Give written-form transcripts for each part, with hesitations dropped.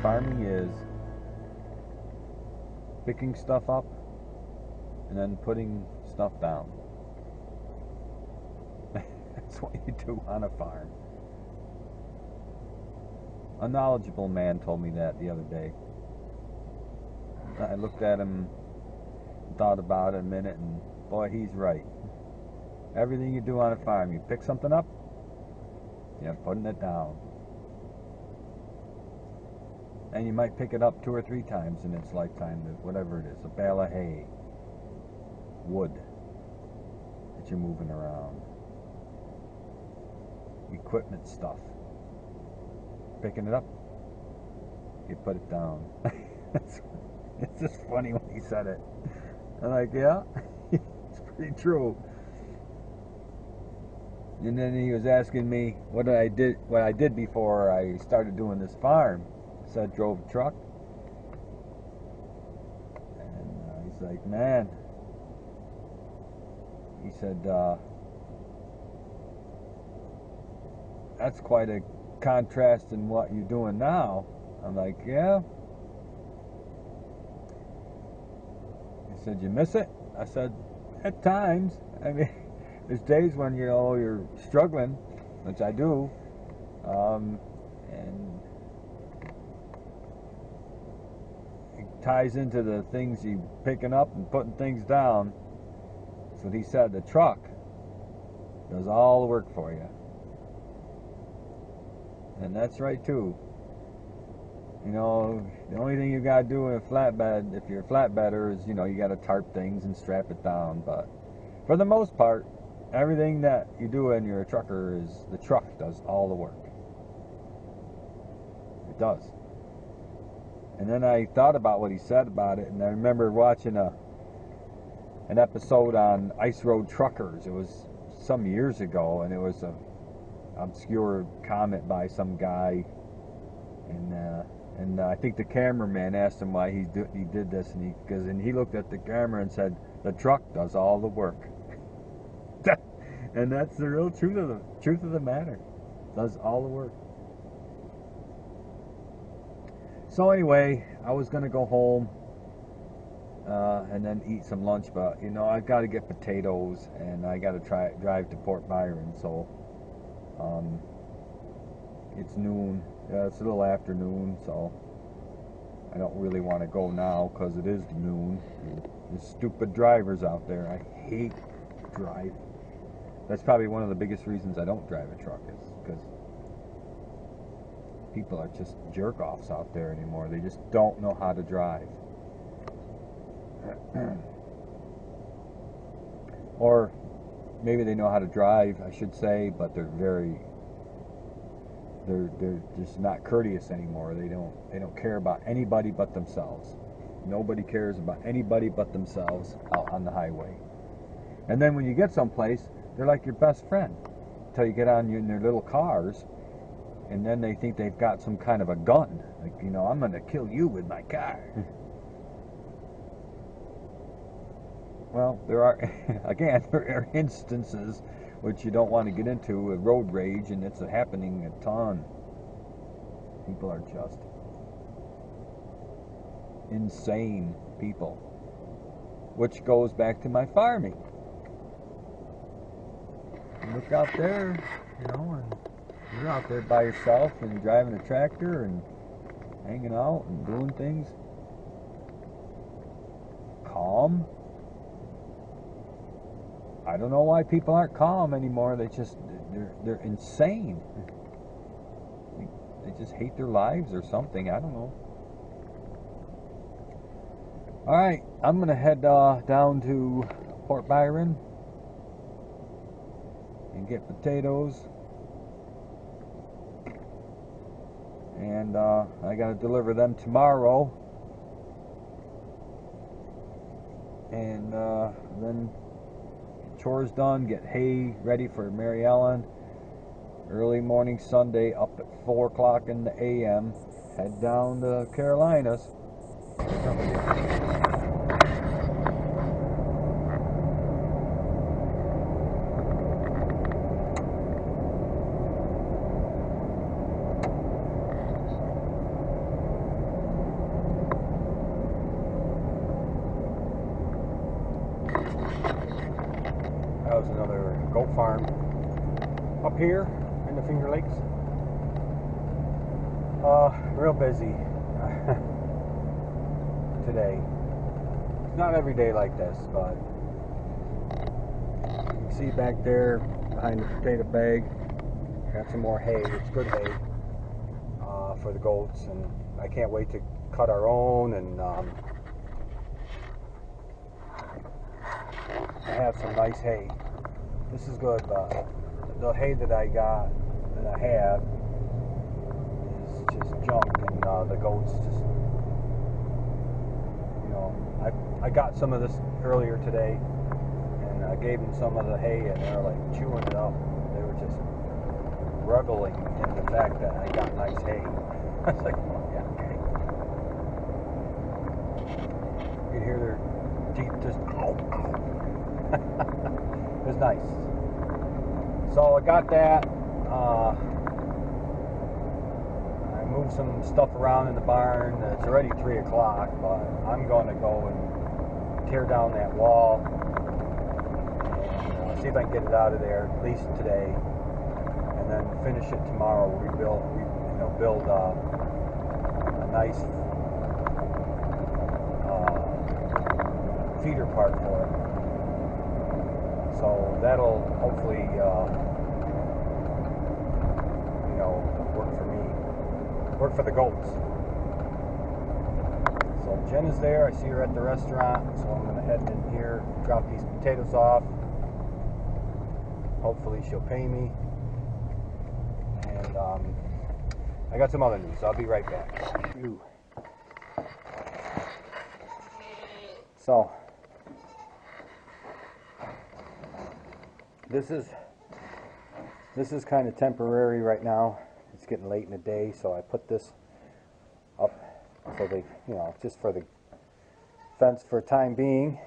farming is picking stuff up and then putting stuff down. That's what you do on a farm. A knowledgeable man told me that the other day. I looked at him, thought about it a minute, and boy, he's right. Everything you do on a farm, you pick something up, you're putting it down. And you might pick it up 2 or 3 times in its lifetime, whatever it is, a bale of hay, wood that you're moving around, equipment stuff. Picking it up, you put it down. It's just funny when he said it. I'm like, yeah, it's pretty true. And then he was asking me what I did before I started doing this farm. So I drove a truck, and he's like, man, he said, that's quite a contrast in what you're doing now. I'm like, yeah. He said, you miss it? I said, at times. I mean, there's days when, you know, you're struggling, which I do, and it ties into the things you picking up and putting things down. That's what he said. The truck does all the work for you. And that's right too. You know, the only thing you gotta do in a flatbed, if you're a flatbedder, is, you know, you gotta tarp things and strap it down. But for the most part, everything that you do in your trucker is, the truck does all the work. It does. And then I thought about what he said about it, and I remember watching an episode on Ice Road Truckers. It was some years ago, and it was a obscure comment by some guy, and I think the cameraman asked him why he did this, and he looked at the camera and said, "The truck does all the work." And that's the real truth of the matter. Does all the work. So anyway, I was gonna go home and then eat some lunch, but you know, I got to get potatoes, and I got to drive to Port Byron, so. It's noon. Yeah, it's a little afternoon, so I don't really want to go now because it is noon. There's stupid drivers out there. I hate driving. That's probably one of the biggest reasons I don't drive a truck, is because people are just jerk-offs out there anymore. They just don't know how to drive. Or maybe they know how to drive, I should say, but they're just not courteous anymore. They don't care about anybody but themselves. Nobody cares about anybody but themselves out on the highway. And then when you get someplace, they're like your best friend until you get on in their little cars, and then they think they've got some kind of a gun. Like, you know, I'm going to kill you with my car. Well, there are instances which you don't want to get into with road rage, and it's happening a ton. People are just insane people. Which goes back to my farming. You look out there, you know, and you're out there by yourself and driving a tractor and hanging out and doing things. Calm. I don't know why people aren't calm anymore. They're insane. They just hate their lives or something. I don't know. All right, I'm gonna head down to Port Byron and get potatoes, and I gotta deliver them tomorrow, and then chores done, get hay ready for Mary Ellen. Early morning Sunday, up at 4 o'clock in the a.m. Head down to Carolinas. goat farm up here in the Finger Lakes. Real busy today. It's not every day like this, but you can see back there behind the potato bag, got some more hay. It's good hay for the goats, and I can't wait to cut our own, and I have some nice hay. This is good, but the hay that I have is just junk, and the goats just, you know, I got some of this earlier today, and I gave them some of the hay, and they were like chewing it up. They were just reveling in the fact that I got nice hay. I was like, oh, yeah, okay. You could hear their teeth just, it was nice. So I got that. I moved some stuff around in the barn. It's already 3 o'clock, but I'm going to go and tear down that wall and see if I can get it out of there at least today, and then finish it tomorrow. Build a nice feeder part for it. So that'll hopefully work for the goats. So Jen is there. I see her at the restaurant, so I'm going to head in here, drop these potatoes off. Hopefully she'll pay me. And I got some other news. I'll be right back. So this is kind of temporary right now. It's getting late in the day, so I put this up for the, just for the fence for time being.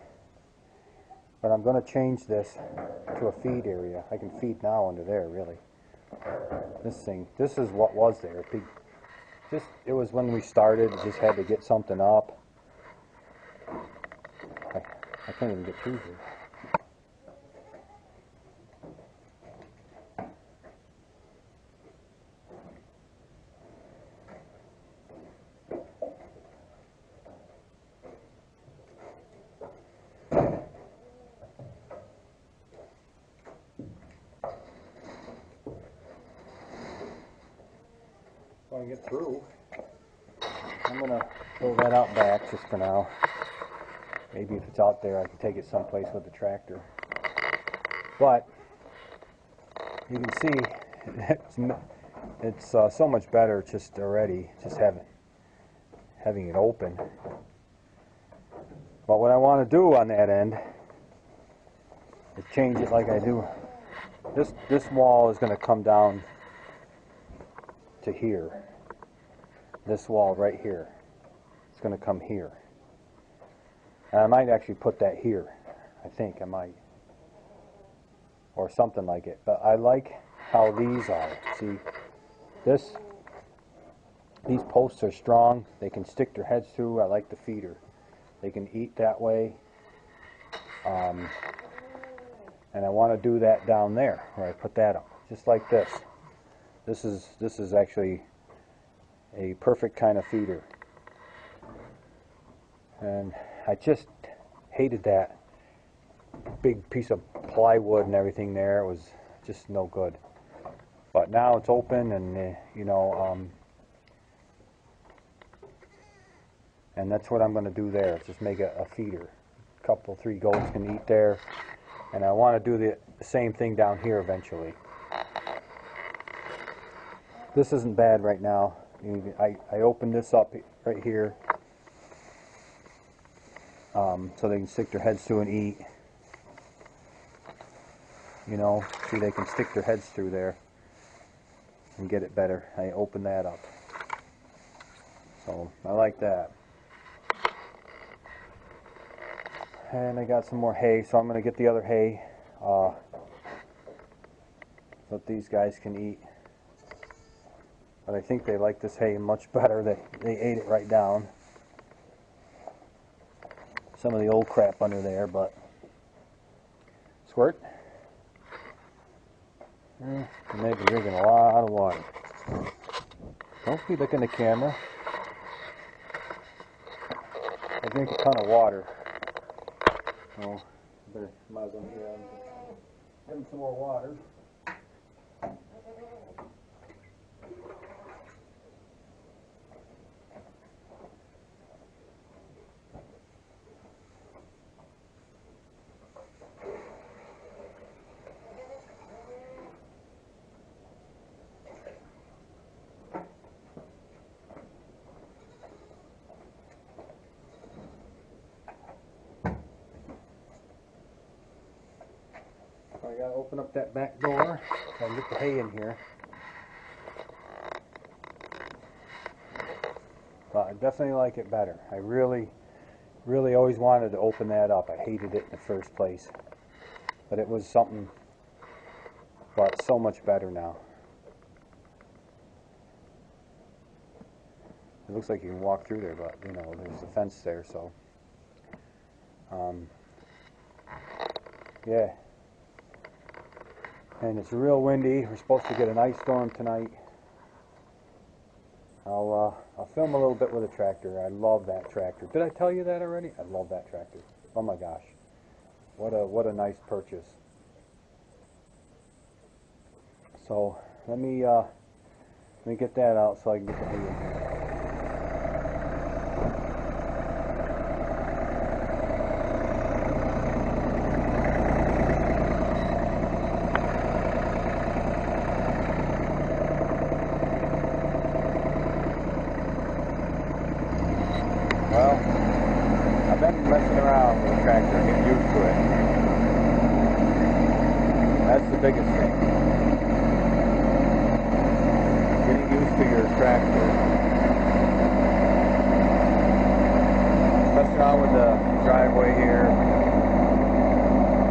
But I'm going to change this to a feed area. I can feed now under there, really. This is what was there. It was when we started, just had to get something up. I can't even get through here. So I can get through. I'm going to throw that out back just for now. Maybe if it's out there, I can take it someplace with the tractor. But you can see it's so much better just already, just having it open. But what I want to do on that end is change it like I do. This wall is going to come down to here. This wall right here. It's going to come here. And I might actually put that here. I think I might. Or something like it. But I like how these are. See, these posts are strong. They can stick their heads through. I like the feeder. They can eat that way. And I want to do that down there, where I put that up. Just like this. This is actually a perfect kind of feeder. And I just hated that big piece of plywood and everything there. It was just no good. But now it's open, and and that's what I'm going to do there. Just make a feeder. A couple, 3 goats can eat there, and I want to do the same thing down here eventually. This isn't bad right now. I opened this up right here. So they can stick their heads through and eat. See, they can stick their heads through there and get it better. I opened that up. So I like that. And I got some more hay, so I'm going to get the other hay that these guys can eat. But I think they like this hay much better. They ate it right down. Some of the old crap under there, but squirt. And they've been drinking a lot of water. Don't be looking at the camera. I drink a ton of water. So, might as well give them some more water. I gotta open up that back door so I can get the hay in here. But I definitely like it better. I really always wanted to open that up. I hated it in the first place. But it was something, but it's so much better now. It looks like you can walk through there, but you know, there's a fence there, so. Yeah. And it's real windy. We're supposed to get an ice storm tonight. I'll film a little bit with a tractor. I love that tractor. Did I tell you that already? I love that tractor. Oh my gosh. What a nice purchase. So let me get that out so I can get the hay in here. Well, I've been messing around with the tractor, getting used to it. That's the biggest thing. Getting used to your tractor. Messing around with the driveway here.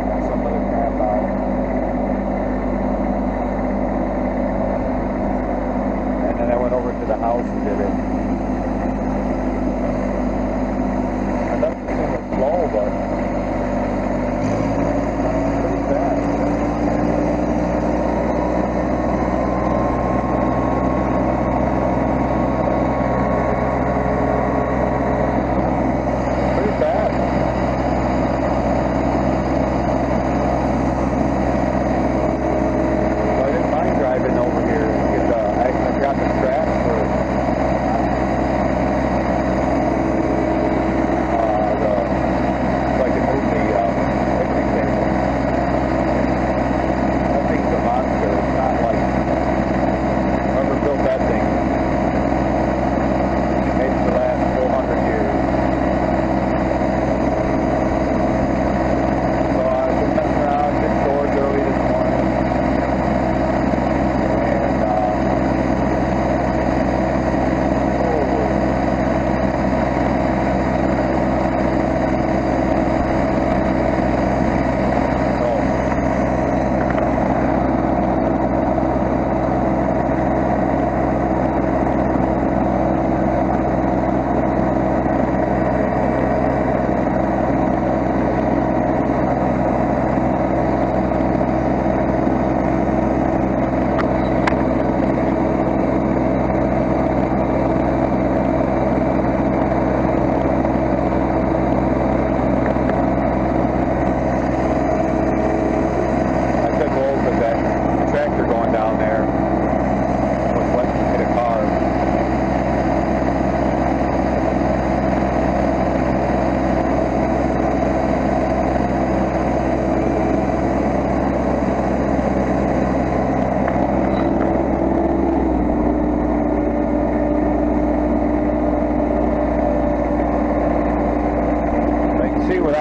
Got some other crap out. And then I went over to the house and did it. Low, but pretty fast. Pretty fast. So I didn't mind driving over here. I got the straps for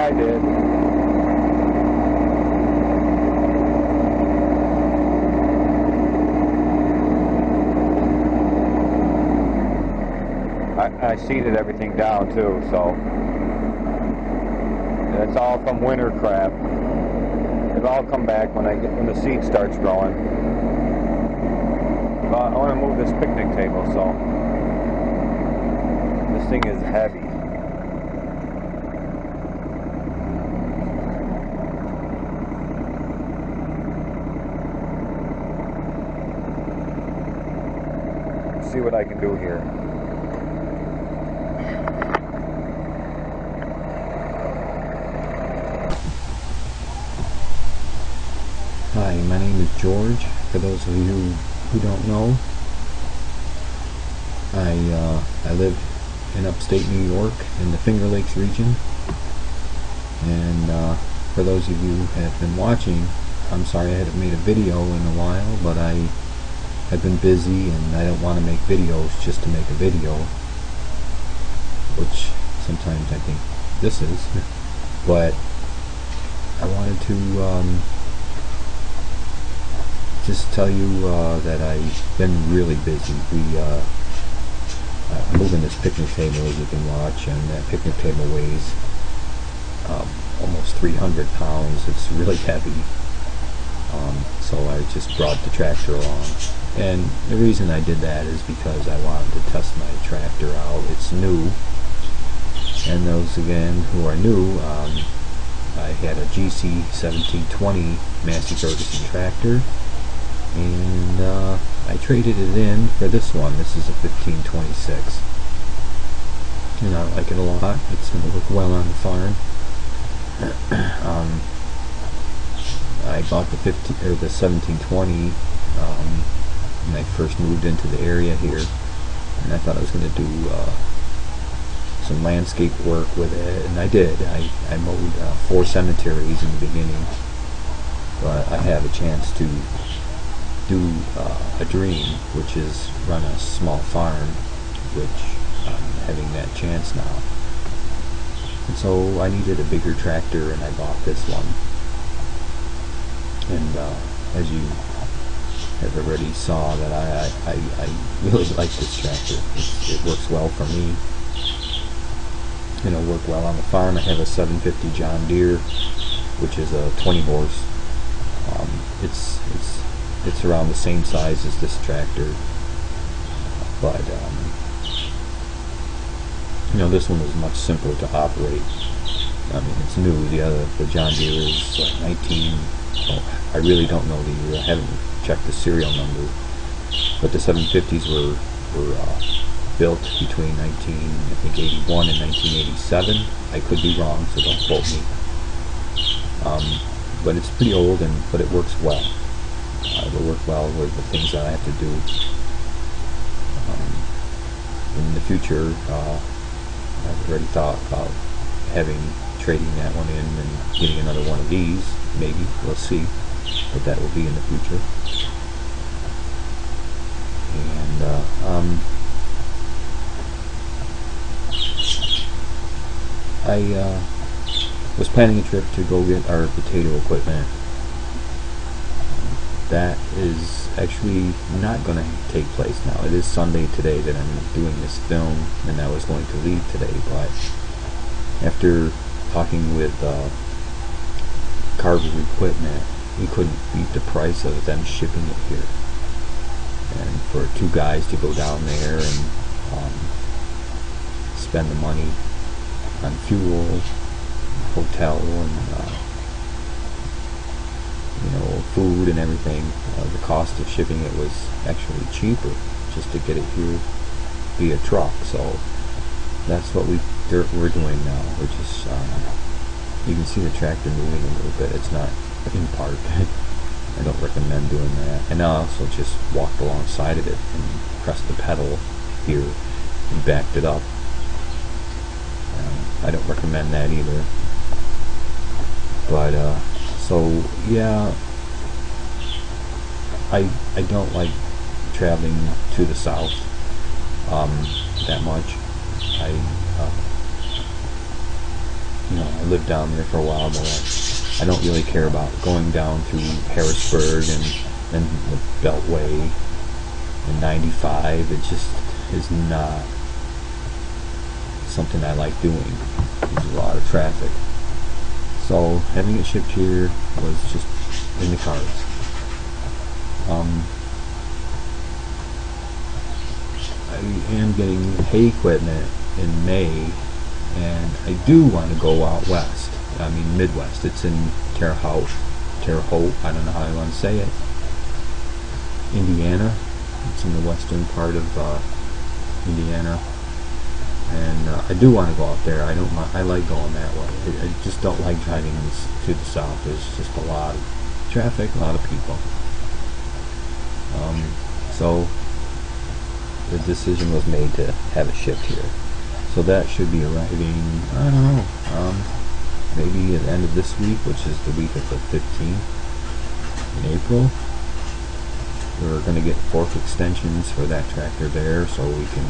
I did. I seeded everything down too, so that's all from winter crap. It'll all come back when the seed starts growing. But I want to move this picnic table, so this thing is heavy. see what I can do here. Hi, my name is George. For those of you who don't know, I live in upstate New York in the Finger Lakes region. And for those of you who have been watching, I'm sorry I haven't made a video in a while, but I have been busy and I don't want to make videos just to make a video, which sometimes I think this is. But I wanted to just tell you that I've been really busy. I'm moving this picnic table, as you can watch, and that picnic table weighs almost 300 pounds. It's really heavy. So I just brought the tractor along. And the reason I did that is because I wanted to test my tractor out. It's new. And those, again, who are new, I had a GC 1720 Massey Ferguson tractor. And I traded it in for this one. This is a 1526. And I like it a lot. It's going to work well on the farm. I bought the 1720 when I first moved into the area here, and I thought I was going to do some landscape work with it, and I did. I mowed 4 cemeteries in the beginning, but I have a chance to do a dream, which is run a small farm, which I'm having that chance now. And so I needed a bigger tractor, and I bought this one. And as you have already saw, that I really like this tractor. It works well for me. It'll work well on the farm. I have a 750 John Deere, which is a 20 horse. It's around the same size as this tractor, but this one is much simpler to operate. I mean, it's new. The John Deere is 19. I really don't know the year. I haven't checked the serial number, but the 750s were built between 1981 and 1987. I could be wrong, so don't quote me. But it's pretty old, but it works well. It'll work well with the things that I have to do. In the future, I've already thought about trading that one in and getting another one of these. Maybe, we'll see, but that will be in the future. And I was planning a trip to go get our potato equipment. That is actually not going to take place now. It is Sunday today that I'm doing this film, and I was going to leave today, but after talking with Carver Equipment, we couldn't beat the price of them shipping it here. And for 2 guys to go down there and spend the money on fuel, hotel, and food and everything, the cost of shipping it was actually cheaper just to get it here via truck. So that's what we're doing now. We're just you can see the tractor moving a little bit. It's not in park. I don't recommend doing that. And I also just walked alongside of it and pressed the pedal here and backed it up. I don't recommend that either. But so yeah, I don't like traveling to the south that much. I lived down there for a while, but I don't really care about going down through Harrisburg and the Beltway and 95. It just is not something I like doing. There's a lot of traffic. So having it shipped here was just in the cards. I am getting hay equipment in May, and I do want to go out west. I mean Midwest. It's in Terre Haute, I don't know how I want to say it, Indiana, It's in the western part of Indiana, and I do want to go out there. I don't. I like going that way. I just don't like driving to the south. There's just a lot of traffic, a lot of people. So the decision was made to have it shipped here. So that should be arriving, I don't know, maybe at the end of this week, which is the week of the 15th in April. We're going to get fork extensions for that tractor there, so we can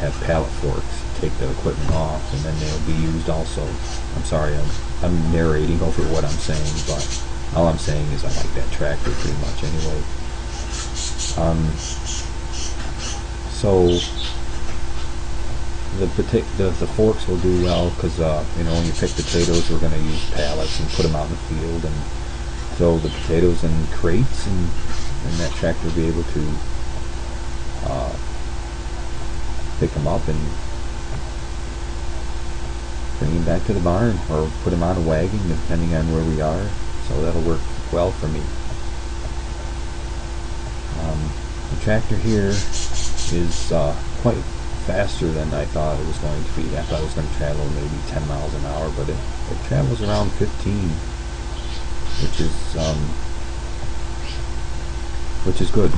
have pallet forks, take the equipment off, and then they'll be used also. I'm sorry, I'm narrating over what I'm saying, but all I'm saying is I like that tractor pretty much anyway. So the forks will do well because you know, when you pick potatoes, we're going to use pallets and put them out in the field and throw the potatoes in crates, and that tractor will be able to pick them up and bring them back to the barn, or put them on a wagon depending on where we are. So that'll work well for me. The tractor here is quite faster than I thought it was going to be. I thought it was going to travel maybe 10 miles an hour, but it travels around 15, which is good.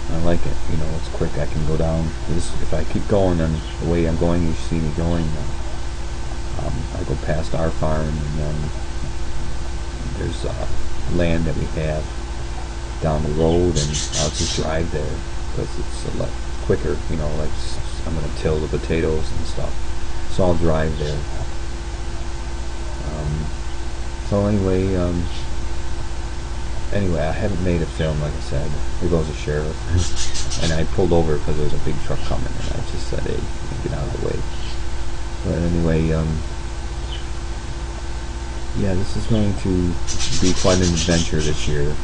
I like it. You know, it's quick. I can go down this. If I keep going on the way I'm going, you see me going. I go past our farm, and then there's land that we have down the road, and I'll just drive there because it's a lot quicker. You know, like I'm going to till the potatoes and stuff, so I'll drive there. So anyway, I haven't made a film, like I said. Here goes a sheriff, and I pulled over because there was a big truck coming, and I just said, "Hey, get out of the way." But anyway, yeah, this is going to be quite an adventure this year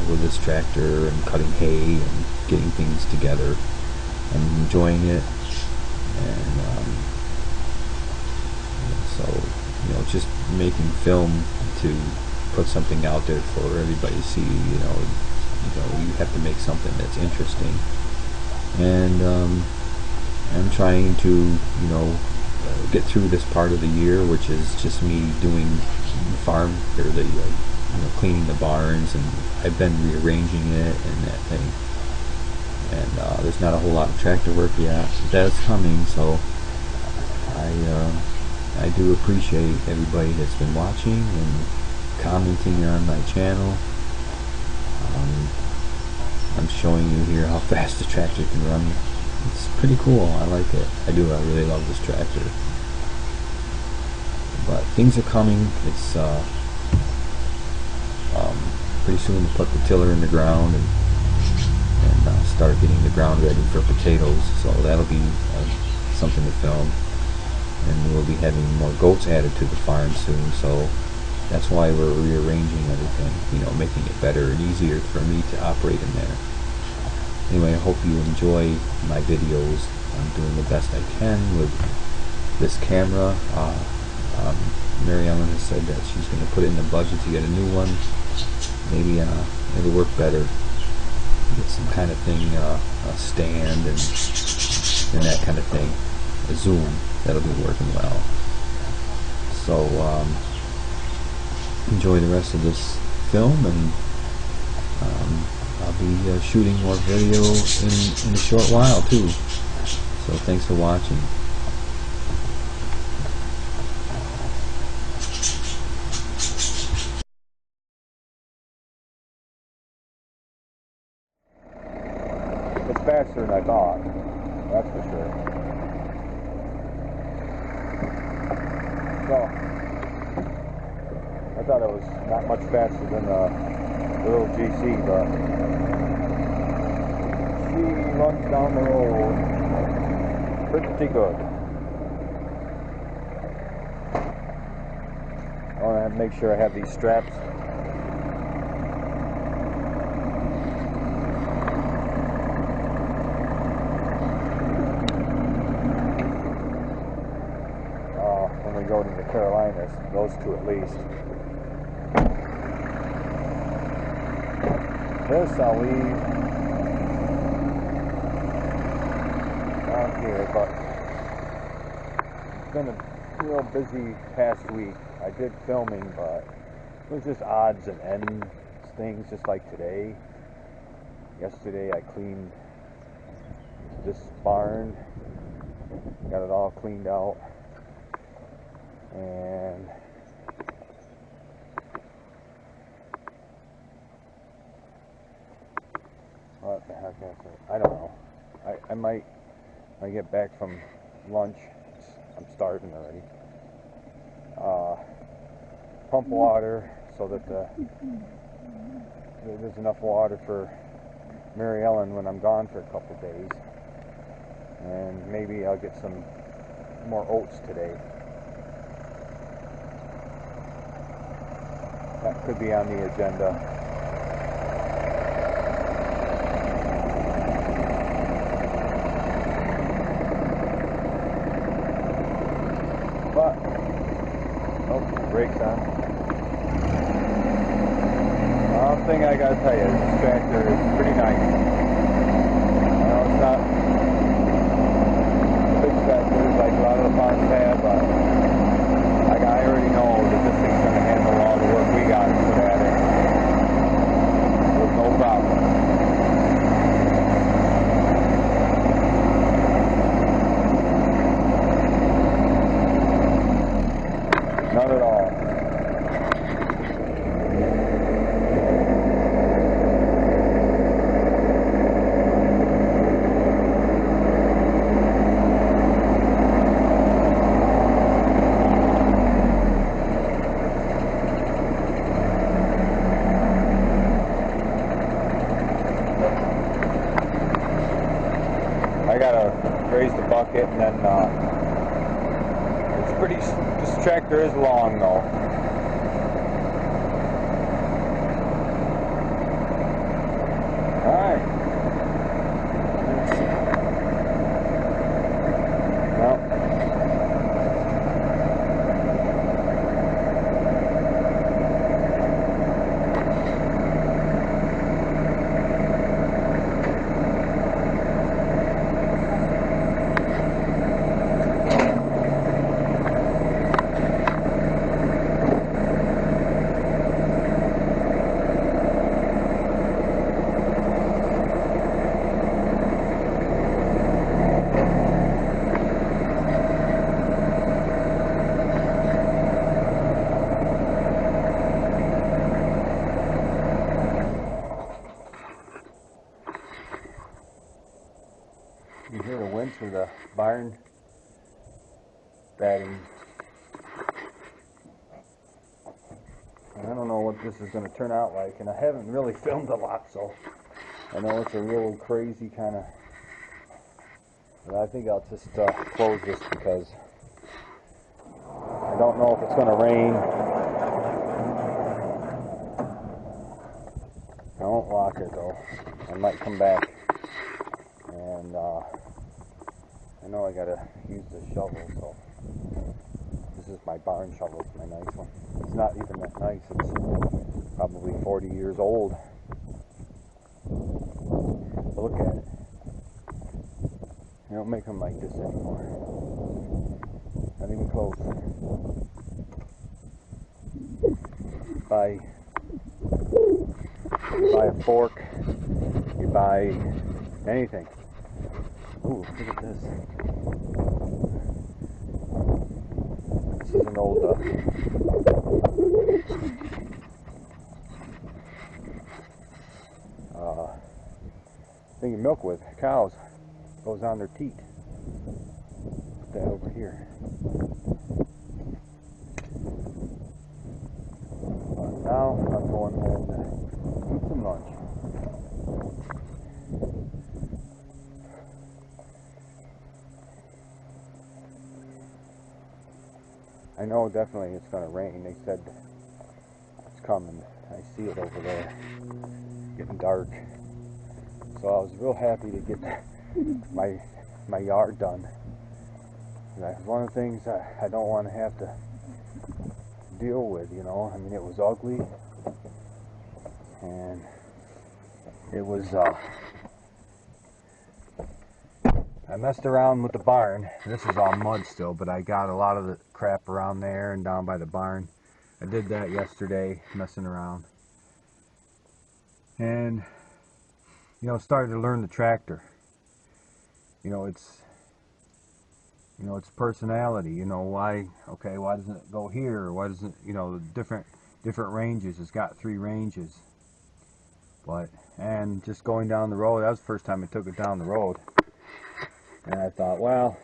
with this tractor and cutting hay and getting things together. I'm enjoying it, and so, you know, just making film to put something out there for everybody to see. You know, you have to make something that's interesting, and I'm trying to, you know, get through this part of the year, which is just me doing the farm, or the you know, cleaning the barns, and I've been rearranging it and that thing. And there's not a whole lot of tractor work yet. That's coming, so I do appreciate everybody that's been watching and commenting on my channel. I'm showing you here how fast the tractor can run. It's pretty cool. I like it. I really love this tractor. But things are coming. It's pretty soon to put the tiller in the ground and start getting the ground ready for potatoes. So that'll be something to film. And we'll be having more goats added to the farm soon. So that's why we're rearranging everything. You know, making it better and easier for me to operate in there. Anyway, I hope you enjoy my videos. I'm doing the best I can with this camera. Mary Ellen has said that she's going to put it in the budget to get a new one. Maybe it'll work better. Get some kind of thing, a stand and that kind of thing. A zoom, that'll be working well. So enjoy the rest of this film, and I'll be shooting more video in a short while too. So thanks for watching. It's faster than I thought, that's for sure. So, I thought it was not much faster than the little GC, but she runs down the road pretty good. I want to make sure I have these straps. When we go to the Carolinas, those two at least. This I'll leave. here, but it's been a real busy past week. I did filming, but it was just odds and ends things, just like today. Yesterday I cleaned this barn, got it all cleaned out, and what the heck is it? I don't know. I might, when I get back from lunch, I'm starving already, pump water so that there's enough water for Mary Ellen when I'm gone for a couple days. And maybe I'll get some more oats today. That could be on the agenda. But, oh, brakes on. One thing I gotta tell you, this tractor is pretty nice. I know it's not big tractors like a lot of the farms have, but I already know that this thing's gonna handle all the work we got to put at it with no problem. None at all. I gotta raise the bucket, and then it's pretty. This tractor is long though. All right. Well. You hear the wind through the barn batting. And I don't know what this is going to turn out like, and I haven't really filmed a lot, so I know it's a real crazy kind of. But I think I'll just close this because I don't know if it's going to rain. I won't lock it though. I might come back. And I know I gotta use the shovel, so this is my barn shovel. It's my nice one. It's not even that nice. It's probably 40 years old. But look at it. They don't make them like this anymore. Not even close. You buy a fork. You buy anything. Ooh, look at this. This is an old thing you milk with. Cows. Goes on their teat. Put that over here. But now I'm going home to eat some lunch. I know definitely it's going to rain. They said it's coming. I see it over there. Getting dark. So I was real happy to get my yard done. And that's one of the things I don't want to have to deal with, you know. I mean, it was ugly. And it was I messed around with the barn. This is all mud still, but I got a lot of the crap around there and down by the barn. I did that yesterday, messing around. And, you know, started to learn the tractor. You know, it's personality. You know, why doesn't it go here? Why doesn't, you know, the different ranges. It's got 3 ranges. And just going down the road, that was the first time I took it down the road. And I thought, well,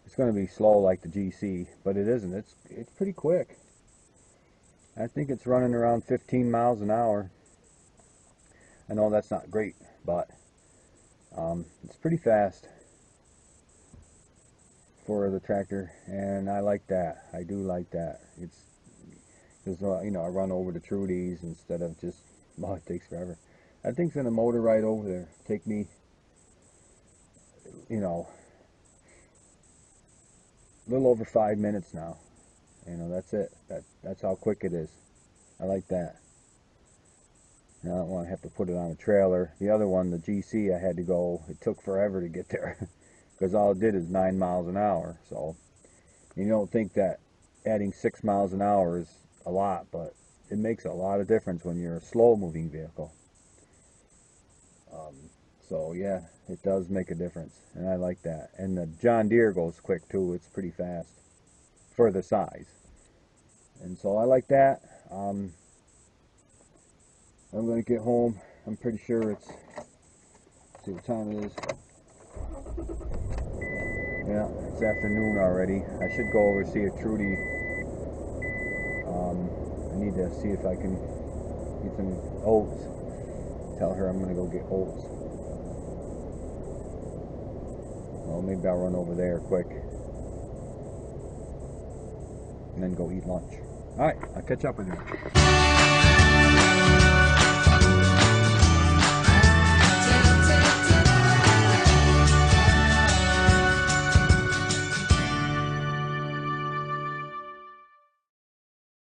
it's going to be slow like the GC, but it isn't. It's pretty quick. I think it's running around 15 miles an hour. I know that's not great, but it's pretty fast for the tractor, and I like that. I do like that. It's because you know, I run over the Trudies instead of just, well, it takes forever. That thing's gonna motor right over there. Take me, you know, a little over 5 minutes now. You know, that's it. That's how quick it is. I like that. Now, I don't want to have to put it on a trailer. The other one, the GC, I had to go. It took forever to get there because all it did is 9 miles an hour. So you don't think that adding 6 miles an hour is a lot, but it makes a lot of difference when you're a slow-moving vehicle. So yeah, it does make a difference, and I like that. And the John Deere goes quick too. It's pretty fast for the size, and so I like that. I'm going to get home. I'm pretty sure it's, see what time it is. Yeah, it's afternoon already. I should go over see a Trudy. I need to see if I can get some oats. Tell her I'm going to go get oats. Well, maybe I'll run over there quick and then go eat lunch. Alright, I'll catch up with you.